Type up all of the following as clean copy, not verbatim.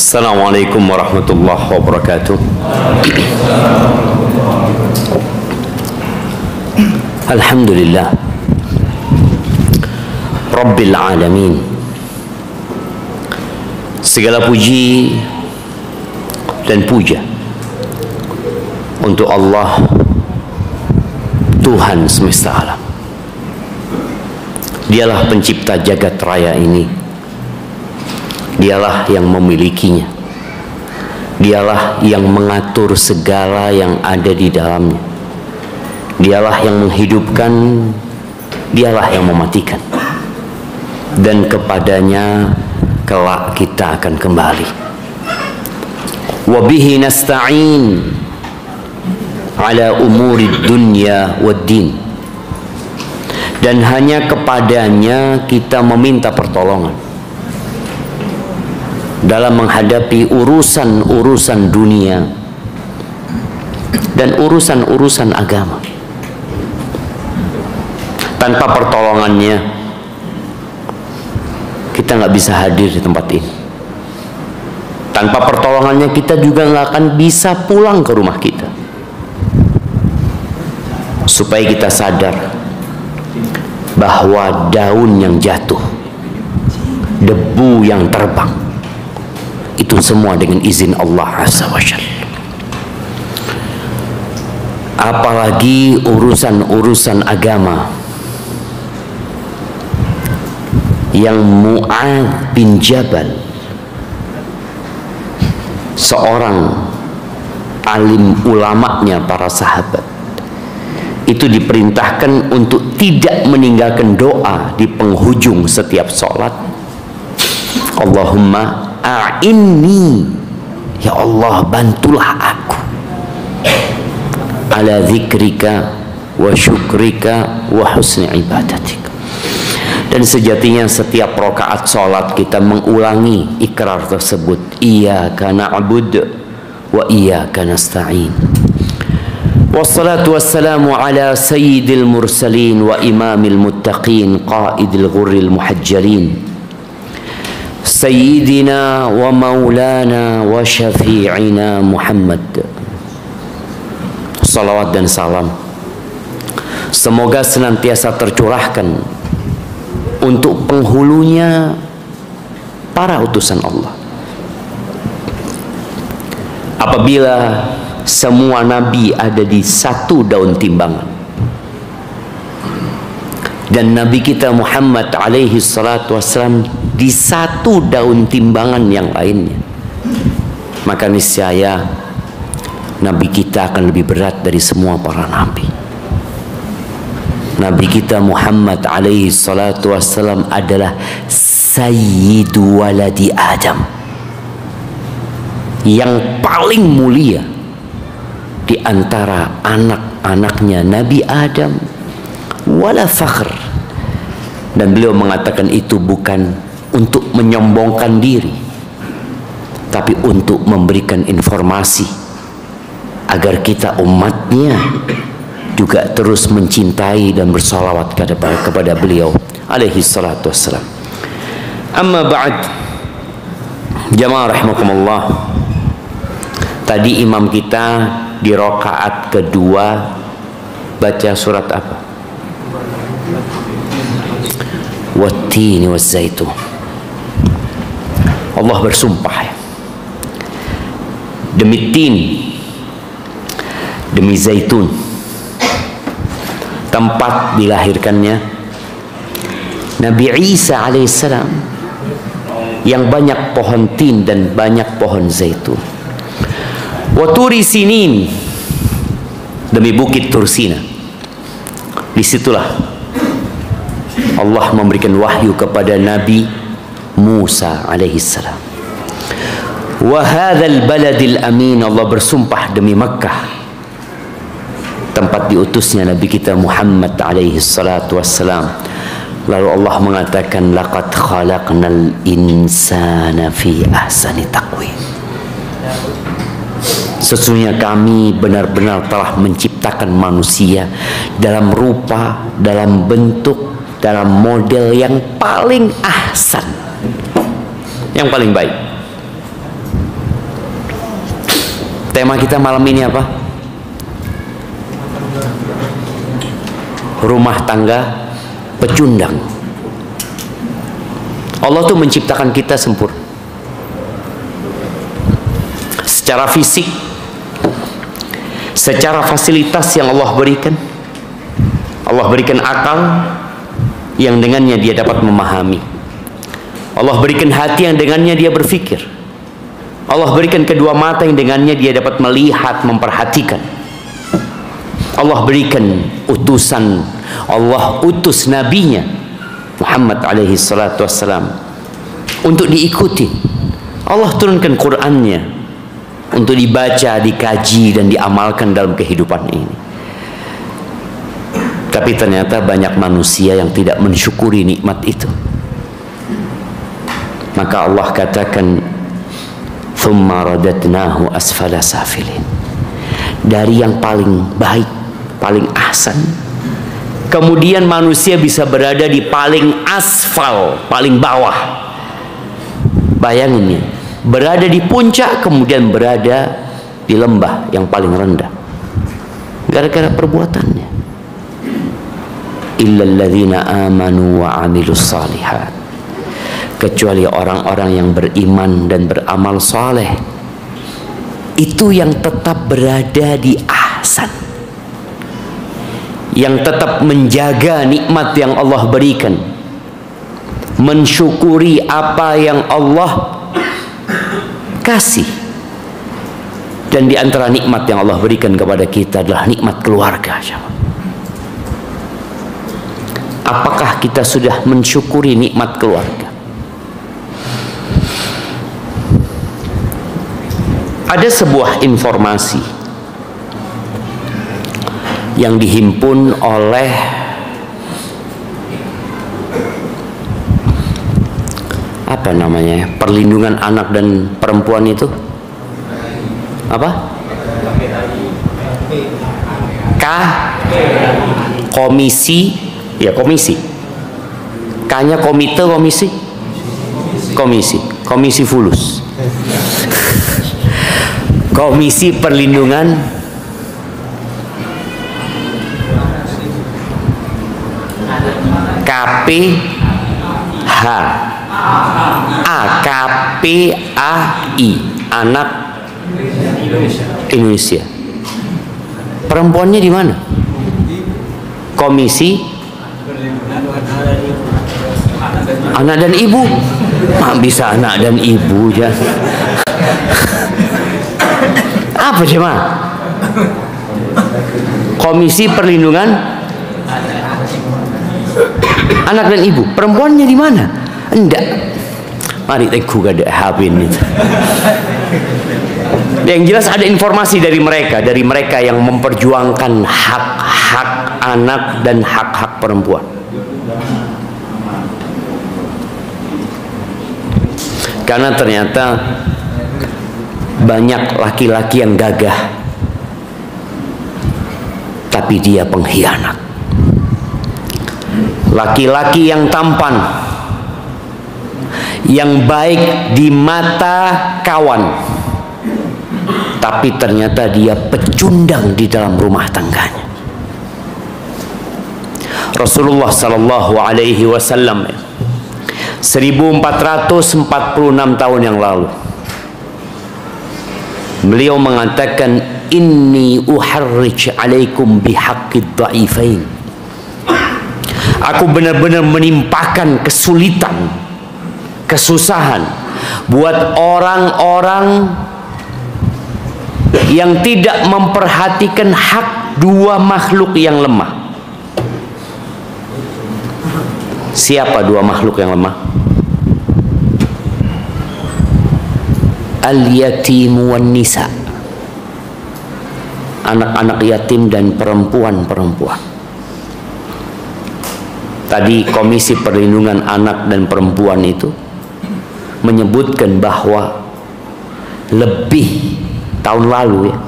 Assalamualaikum warahmatullahi wabarakatuh. Alhamdulillah Rabbil alamin. Segala puji dan puja untuk Allah, Tuhan semesta alam. Dialah pencipta jagat raya ini. Dialah yang memilikinya. Dialah yang mengatur segala yang ada di dalamnya. Dialah yang menghidupkan, dialah yang mematikan. Dan kepadanya kelak kita akan kembali. Wa bihi nasta'in ala umuri dunya wad din. Dan hanya kepadanya kita meminta pertolongan dalam menghadapi urusan-urusan dunia dan urusan-urusan agama. Tanpa pertolongannya kita nggak bisa hadir di tempat ini. Tanpa pertolongannya kita juga nggak akan bisa pulang ke rumah kita. Supaya kita sadar bahwa daun yang jatuh, debu yang terbang, itu semua dengan izin Allah Azza wa Jalla. Apalagi urusan-urusan agama yang Mu'adz bin Jabal, seorang alim ulamanya para sahabat, itu diperintahkan untuk tidak meninggalkan doa di penghujung setiap sholat. Allahumma a'inni, ya Allah bantulah aku, ala zikrika wa syukrika wa husni ibadatik. Dan sejatinya setiap rakaat salat kita mengulangi ikrar tersebut, iyyaka na'budu wa iyyaka nasta'in. Wassalatu wassalamu ala sayyidil mursalin wa imamil muttaqin qaidil ghurril muhajjalin Sayyidina wa maulana wa syafi'ina Muhammad. Salawat dan salam semoga senantiasa tercurahkan untuk penghulunya para utusan Allah. Apabila semua nabi ada di satu daun timbangan dan Nabi kita Muhammad alaihi salatu wassalam di satu daun timbangan yang lainnya, maka niscaya Nabi kita akan lebih berat dari semua para nabi. Nabi kita Muhammad alaihi salatu wassalam adalah sayyidu waladi Adam, yang paling mulia di antara anak-anaknya Nabi Adam, wala fakhr. Dan beliau mengatakan itu bukan untuk menyombongkan diri, tapi untuk memberikan informasi agar kita umatnya juga terus mencintai dan bersolawat kepada beliau alaihi salatu wassalam. Amma ba'd, jamaah rahimakumullah. Tadi imam kita di rakaat kedua baca surat apa? Wattini wazzaitun. Allah bersumpah demi tin, demi zaitun, tempat dilahirkannya Nabi Isa alaihissalam, yang banyak pohon tin dan banyak pohon zaitun. Wa turi sinin, demi bukit Tursina. Disitulah Allah memberikan wahyu kepada Nabi Musa alaihissalam. Wa hadzal baladil amin, Allah bersumpah demi Makkah, tempat diutusnya Nabi kita Muhammad alaihi salatu wassalam. Lalu Allah mengatakan, laqad khalaqnal insana fi ahsani taqwim. Sesungguhnya kami benar-benar telah menciptakan manusia dalam rupa, dalam bentuk, dalam model yang paling ahsan, yang paling baik. Tema kita malam ini apa? Rumah tangga pecundang. Allah tuh menciptakan kita sempurna secara fisik, secara fasilitas yang Allah berikan. Allah berikan akal yang dengannya dia dapat memahami. Allah berikan hati yang dengannya dia berpikir. Allah berikan kedua mata yang dengannya dia dapat melihat, memperhatikan. Allah berikan utusan, Allah utus nabinya Muhammad alaihi salatu wassalam untuk diikuti. Allah turunkan Qur'annya untuk dibaca, dikaji, dan diamalkan dalam kehidupan ini. Tapi ternyata banyak manusia yang tidak mensyukuri nikmat itu. Maka Allah katakan, "Tsumma radadnahu asfala safilin." Dari yang paling baik, paling ahsan, kemudian manusia bisa berada di paling asfal, paling bawah. Bayangin ya, berada di puncak kemudian berada di lembah yang paling rendah gara-gara perbuatannya. Illal ladzina amanu wa 'amilus shalihat, kecuali orang-orang yang beriman dan beramal saleh, itu yang tetap berada di ahsan, yang tetap menjaga nikmat yang Allah berikan, mensyukuri apa yang Allah kasih. Dan di antara nikmat yang Allah berikan kepada kita adalah nikmat keluarga. Apakah kita sudah mensyukuri nikmat keluarga? Ada sebuah informasi yang dihimpun oleh apa namanya, perlindungan anak dan perempuan itu apa? Komisi, ya komisi. K-nya komite, komisi fulus. Komisi Perlindungan KPH KPAI Anak Indonesia. Perempuannya di mana? Komisi Anak dan Ibu. Bisa anak dan ibu ya. Apa cuma? Komisi Perlindungan Anak dan Ibu. Perempuannya di mana? Enggak. Mari teguh kada habin itu. Yang jelas ada informasi dari mereka yang memperjuangkan hak-hak anak dan hak-hak perempuan. Karena ternyata banyak laki-laki yang gagah, tapi dia pengkhianat. Laki-laki yang tampan, yang baik di mata kawan, tapi ternyata dia pecundang di dalam rumah tangganya. Rasulullah sallallahu alaihi wasallam 1446 tahun yang lalu, beliau mengatakan, inni uharrij alaikum bihaqqid dha'ifain. Aku benar-benar menimpakan kesulitan, kesusahan buat orang-orang yang tidak memperhatikan hak dua makhluk yang lemah. Siapa dua makhluk yang lemah? Al-yatimu wan nisa, anak-anak yatim dan perempuan-perempuan. Tadi Komisi Perlindungan Anak dan Perempuan itu menyebutkan bahwa lebih tahun lalu ya,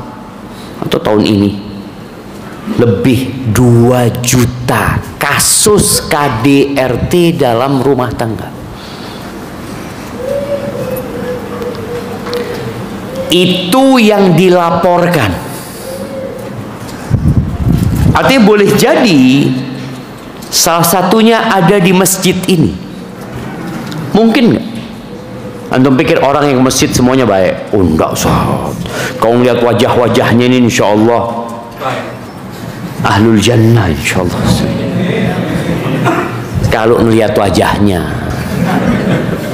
atau tahun ini, lebih 2 juta kasus KDRT dalam rumah tangga. itu yang dilaporkan. Artinya boleh jadi salah satunya ada di masjid ini. Mungkin nggak? Antum pikir orang yang masjid semuanya baik? Oh enggak, Ustaz. Kau lihat wajah-wajahnya ini, insya Allah ahlul jannah, insya Allah. Kalau melihat wajahnya,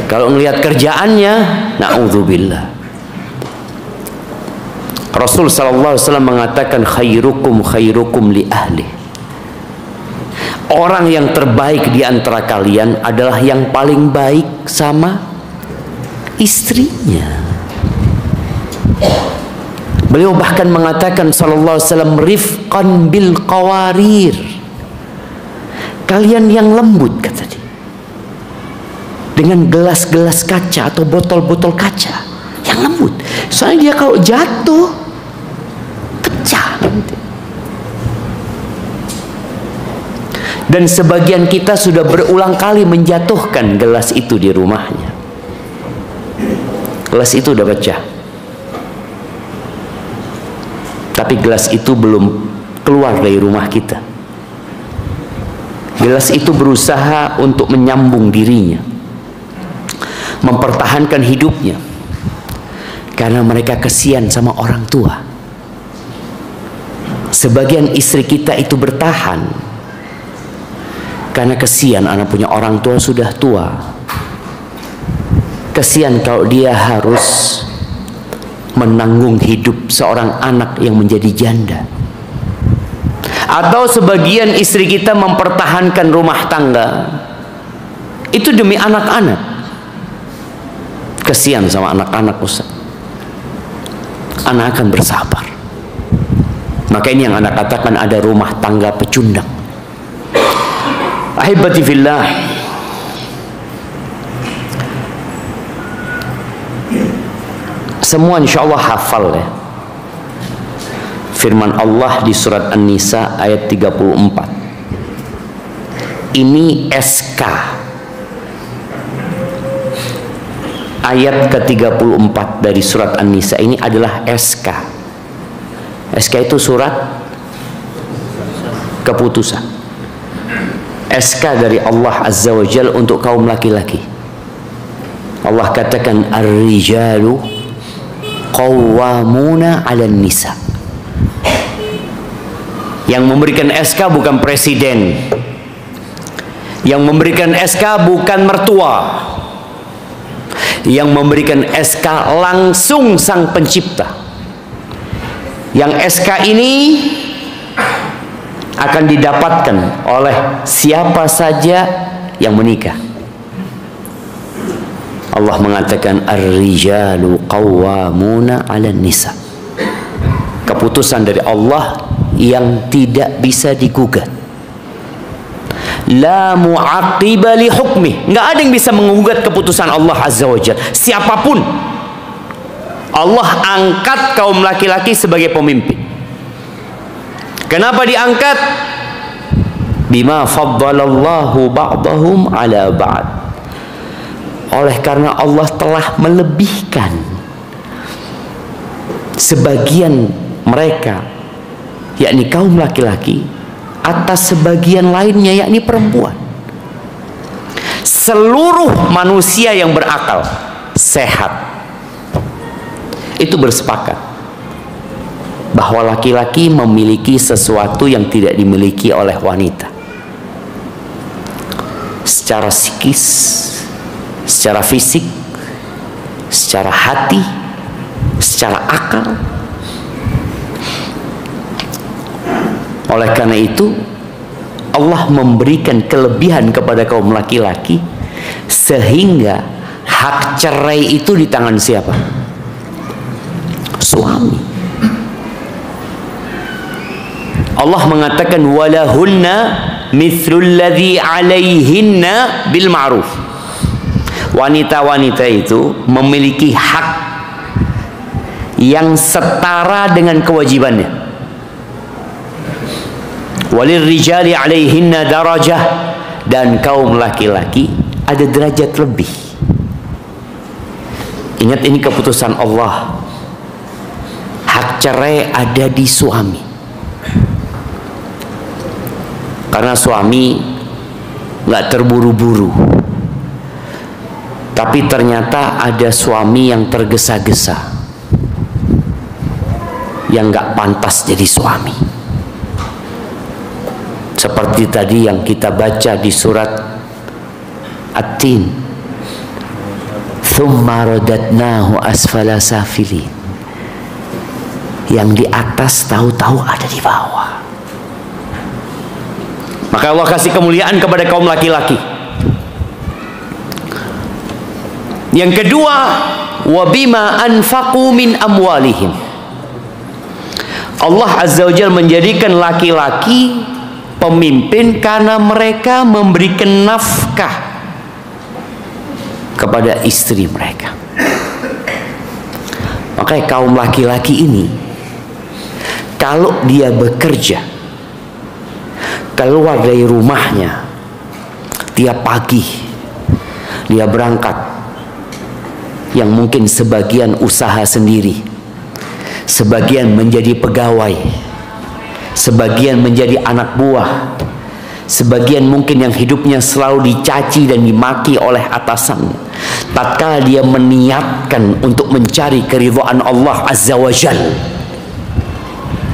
kalau melihat kerjaannya, na'udzubillah. Rasul sallallahu alaihi wasallam mengatakan khairukum khairukum li ahli. Orang yang terbaik di antara kalian adalah yang paling baik sama istrinya. Beliau bahkan mengatakan sallallahu alaihi wasallam rifqan bil qawarir. Kalian yang lembut, kata dia, dengan gelas-gelas kaca atau botol-botol kaca yang lembut. Soalnya dia kalau jatuh pecah nanti. Dan sebagian kita sudah berulang kali menjatuhkan gelas itu di rumahnya. Gelas itu udah pecah, tapi gelas itu belum keluar dari rumah kita. Gelas itu berusaha untuk menyambung dirinya, mempertahankan hidupnya, karena mereka kasihan sama orang tua. Sebagian istri kita itu bertahan karena kasihan anak punya orang tua sudah tua. Kasihan kalau dia harus menanggung hidup seorang anak yang menjadi janda. Atau sebagian istri kita mempertahankan rumah tangga itu demi anak-anak. Kasihan sama anak-anak, Ustaz. Anak akan bersabar. Maka ini yang anak katakan ada rumah tangga pecundang. Ahibati fillah, semua insya Allah hafal ya firman Allah di surat An-Nisa ayat 34. Ini SK ayat ke-34 dari surat An-Nisa. Ini adalah SK. SK itu surat keputusan. SK dari Allah Azza wa Jalla untuk kaum laki-laki. Allah katakan ar-rijalu qawwamuna 'alan nisa. Yang memberikan SK bukan presiden. Yang memberikan SK bukan mertua. Yang memberikan SK langsung Sang Pencipta. Yang SK ini akan didapatkan oleh siapa saja yang menikah. Allah mengatakan ar-rijalu qawwamuna 'alan nisa. Keputusan dari Allah yang tidak bisa digugat. La mu'aqqiba li hukmi. Enggak ada yang bisa menggugat keputusan Allah Azza wa Jalla. Siapapun. Allah angkat kaum laki-laki sebagai pemimpin. Kenapa diangkat? Bima faddalallahu ba'dahum ala ba'd. Oleh karena Allah telah melebihkan sebagian mereka, yakni kaum laki-laki, atas sebagian lainnya, yakni perempuan. Seluruh manusia yang berakal, sehat, itu bersepakat bahwa laki-laki memiliki sesuatu yang tidak dimiliki oleh wanita. Secara psikis, secara fisik, secara hati, secara akal. Oleh karena itu Allah memberikan kelebihan kepada kaum laki-laki sehingga hak cerai itu di tangan siapa? Suami. Allah mengatakan walahunna mithlul ladzi 'alaihinna bil ma'ruf. Wanita-wanita itu memiliki hak yang setara dengan kewajibannya. Walil rijali 'alaihinna darajah, dan kaum laki-laki ada derajat lebih. Ingat, ini keputusan Allah. cerai ada di suami. Karena suami nggak terburu-buru, tapi ternyata ada suami yang tergesa-gesa, yang nggak pantas jadi suami. Seperti tadi yang kita baca di surat At-Tin, thumma radatnahu asfala safilin, yang di atas tahu-tahu ada di bawah. Maka Allah kasih kemuliaan kepada kaum laki-laki. Yang kedua, wabima anfaqu min amwalihim, Allah Azza wa Jalla menjadikan laki-laki pemimpin karena mereka memberikan nafkah kepada istri mereka. Makanya kaum laki-laki ini, kalau dia bekerja, keluar dari rumahnya tiap pagi, dia berangkat, yang mungkin sebagian usaha sendiri, sebagian menjadi pegawai, sebagian menjadi anak buah, sebagian mungkin yang hidupnya selalu dicaci dan dimaki oleh atasannya. Tatkala dia meniatkan untuk mencari keridhaan Allah Azza wa Jalla,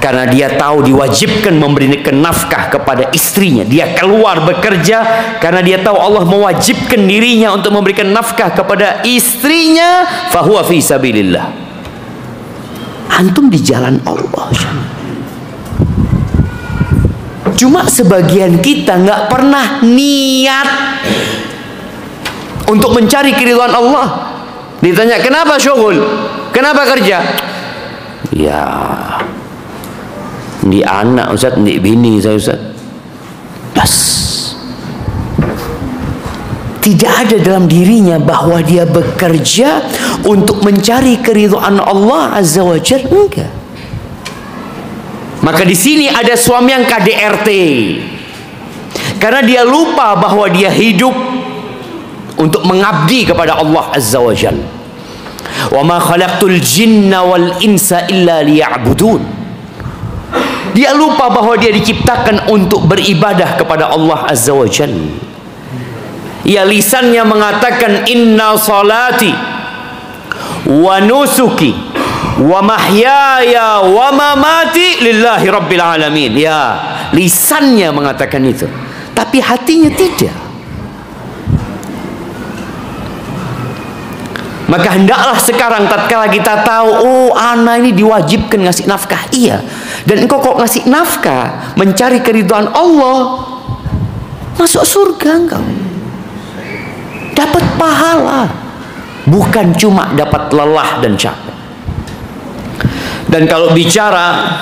karena dia tahu diwajibkan memberikan nafkah kepada istrinya, dia keluar bekerja karena dia tahu Allah mewajibkan dirinya untuk memberikan nafkah kepada istrinya, fahuwa fi sabilillah. Antum di jalan Allah. Cuma sebagian kita nggak pernah niat untuk mencari keridhaan Allah. Ditanya, kenapa syughul? Kenapa kerja? Ya, di anak Ustaz, di bini saya Ustaz. Bas. Tidak ada dalam dirinya bahwa dia bekerja untuk mencari keridhaan Allah Azza wa Jalla. Enggak. Maka di sini ada suami yang KDRT, karena dia lupa bahwa dia hidup untuk mengabdi kepada Allah Azza wa Jalla. Wa ma khalaqtul jinna wal insa illa liya'budun. Dia lupa bahwa dia diciptakan untuk beribadah kepada Allah Azza wa Jalla. Ya, lisannya mengatakan inna salati wa nusuki wa mahyaya wa mamati lillahi rabbil alamin. Ya, lisannya mengatakan itu, tapi hatinya tidak. Maka hendaklah sekarang tatkala kita tahu, oh anak ini diwajibkan ngasih nafkah, iya, dan engkau kok ngasih nafkah mencari keridhaan Allah, masuk surga engkau, dapat pahala, bukan cuma dapat lelah dan capek. Dan kalau bicara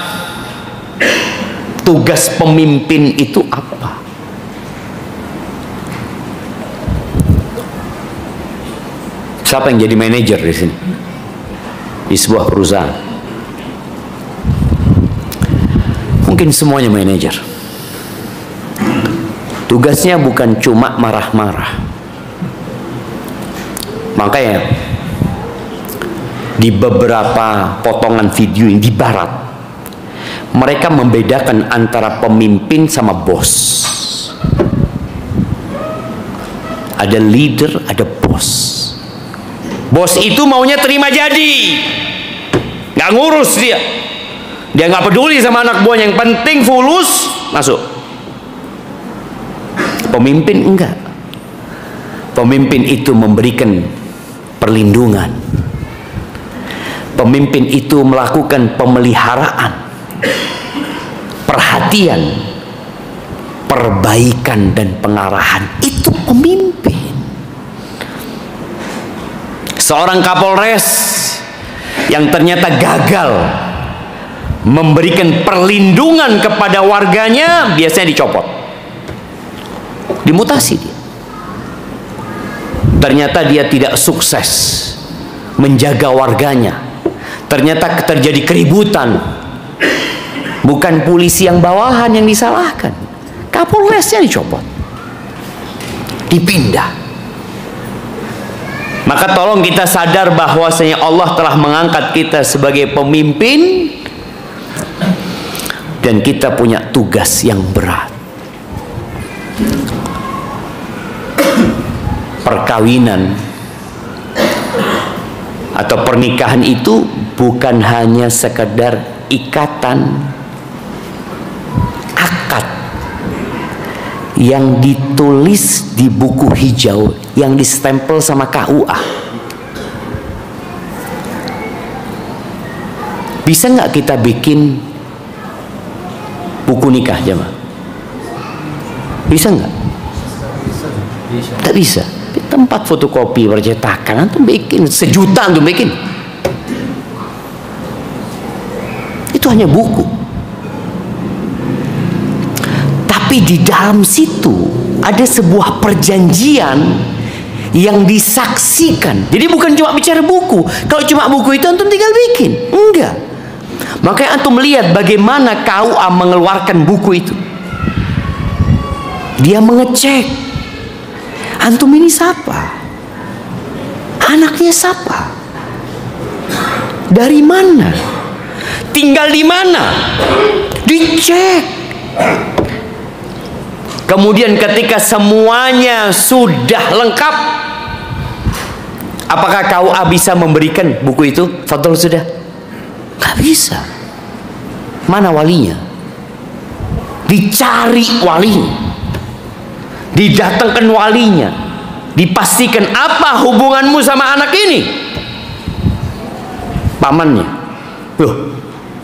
tugas pemimpin itu apa? Siapa yang jadi manajer di sini? Di sebuah perusahaan. Mungkin semuanya manajer. Tugasnya bukan cuma marah-marah. Makanya di beberapa potongan video di barat, mereka membedakan antara pemimpin sama bos. Ada leader, ada bos. Bos itu maunya terima jadi, nggak ngurus dia. Dia nggak peduli sama anak buahnya, yang penting fulus masuk. Pemimpin enggak. Pemimpin itu memberikan perlindungan. Pemimpin itu melakukan pemeliharaan, perhatian, perbaikan dan pengarahan. Itu pemimpin. Seorang Kapolres yang ternyata gagal memberikan perlindungan kepada warganya, biasanya dicopot, dimutasi dia. Ternyata dia tidak sukses menjaga warganya. Ternyata terjadi keributan. Bukan polisi yang bawahan yang disalahkan, Kapolresnya dicopot, dipindah. Maka tolong kita sadar bahwasanya Allah telah mengangkat kita sebagai pemimpin Dan kita punya tugas yang berat. Perkawinan atau pernikahan itu bukan hanya sekedar ikatan akad yang ditulis di buku hijau yang distempel sama KUA. Bisa nggak kita bikin buku nikah jemaah? Bisa nggak? Tak bisa. Di tempat fotokopi percetakan antum bikin 1 juta antum bikin. Itu hanya buku. Tapi di dalam situ ada sebuah perjanjian yang disaksikan. Jadi bukan cuma bicara buku. Kalau cuma buku itu antum tinggal bikin. Enggak. Makanya antum melihat bagaimana KUA mengeluarkan buku itu. Dia mengecek. Antum ini siapa? Anaknya siapa? Dari mana? Tinggal di mana? Dicek. Kemudian ketika semuanya sudah lengkap, apakah KUA bisa memberikan buku itu? Fadol sudah? Gak bisa. Mana walinya? Dicari walinya, didatangkan walinya, dipastikan apa hubunganmu sama anak ini. Pamannya, loh,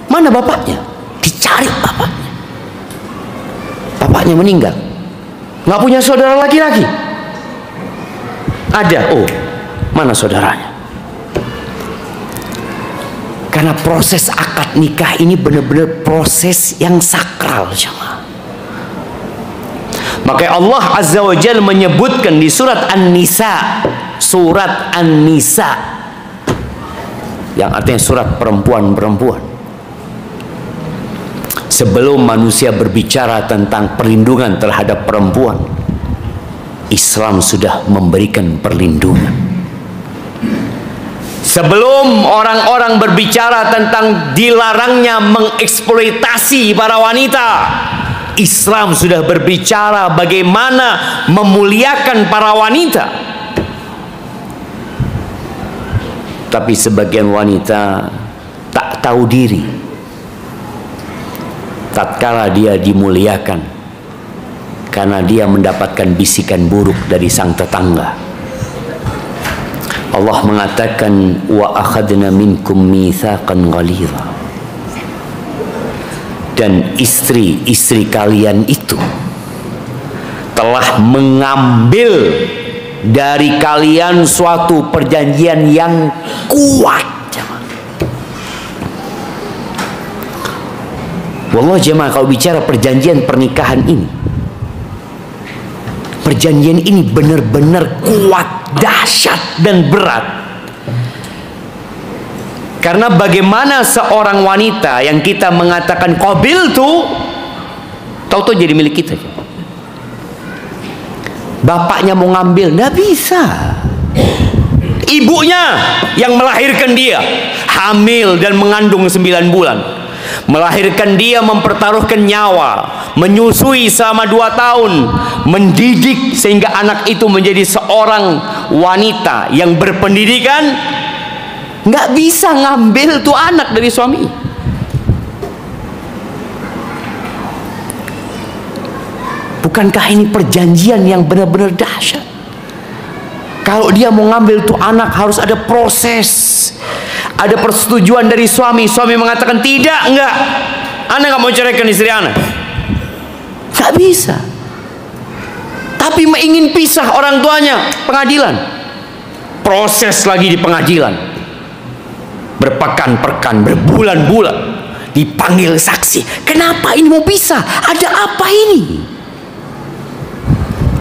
mana bapaknya? Dicari bapaknya. Bapaknya meninggal, nggak punya saudara laki-laki. Ada, oh, mana saudaranya? Karena proses akad nikah ini benar-benar proses yang sakral, jemaah. Maka Allah Azza wa Jalla menyebutkan di surat An-Nisa, surat An-Nisa, yang artinya surat perempuan-perempuan. Sebelum manusia berbicara tentang perlindungan terhadap perempuan, Islam sudah memberikan perlindungan. Sebelum orang-orang berbicara tentang dilarangnya mengeksploitasi para wanita, Islam sudah berbicara bagaimana memuliakan para wanita. Tapi sebagian wanita tak tahu diri tatkala dia dimuliakan, karena dia mendapatkan bisikan buruk dari sang tetangga. Allah mengatakan, wa akhadna minkum mitsaqan ghalidha. Dan istri-istri kalian itu telah mengambil dari kalian suatu perjanjian yang kuat. Wallah jemaah, kalau bicara perjanjian pernikahan ini, perjanjian ini benar-benar kuat, dahsyat dan berat. Karena bagaimana seorang wanita yang kita mengatakan qabiltu, tahu-tahu jadi milik kita. Bapaknya mau ngambil, nggak bisa. Ibunya yang melahirkan dia, hamil dan mengandung 9 bulan. Melahirkan dia, mempertaruhkan nyawa, menyusui selama 2 tahun, mendidik sehingga anak itu menjadi seorang wanita yang berpendidikan. Nggak bisa ngambil tuh anak dari suami. Bukankah ini perjanjian yang benar-benar dahsyat? Kalau dia mau ngambil tuh anak harus ada proses, ada persetujuan dari suami. Suami mengatakan tidak, enggak, anak nggak mau ceraikan istri anak. Nggak bisa. Tapi ingin pisah orang tuanya, pengadilan. Proses lagi di pengadilan, berpekan-pekan, berbulan-bulan, dipanggil saksi. Kenapa ini mau pisah? Ada apa ini?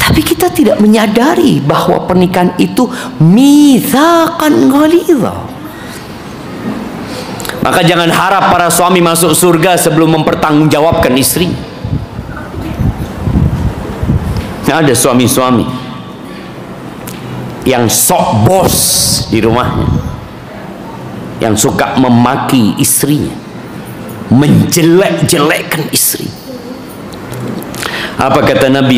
Tapi kita tidak menyadari bahwa pernikahan itu mitsaqan ghalidha. Maka jangan harap para suami masuk surga sebelum mempertanggungjawabkan istri. Ada suami-suami yang sok bos di rumahnya, yang suka memaki istrinya, menjelek-jelekkan istri. Apa kata Nabi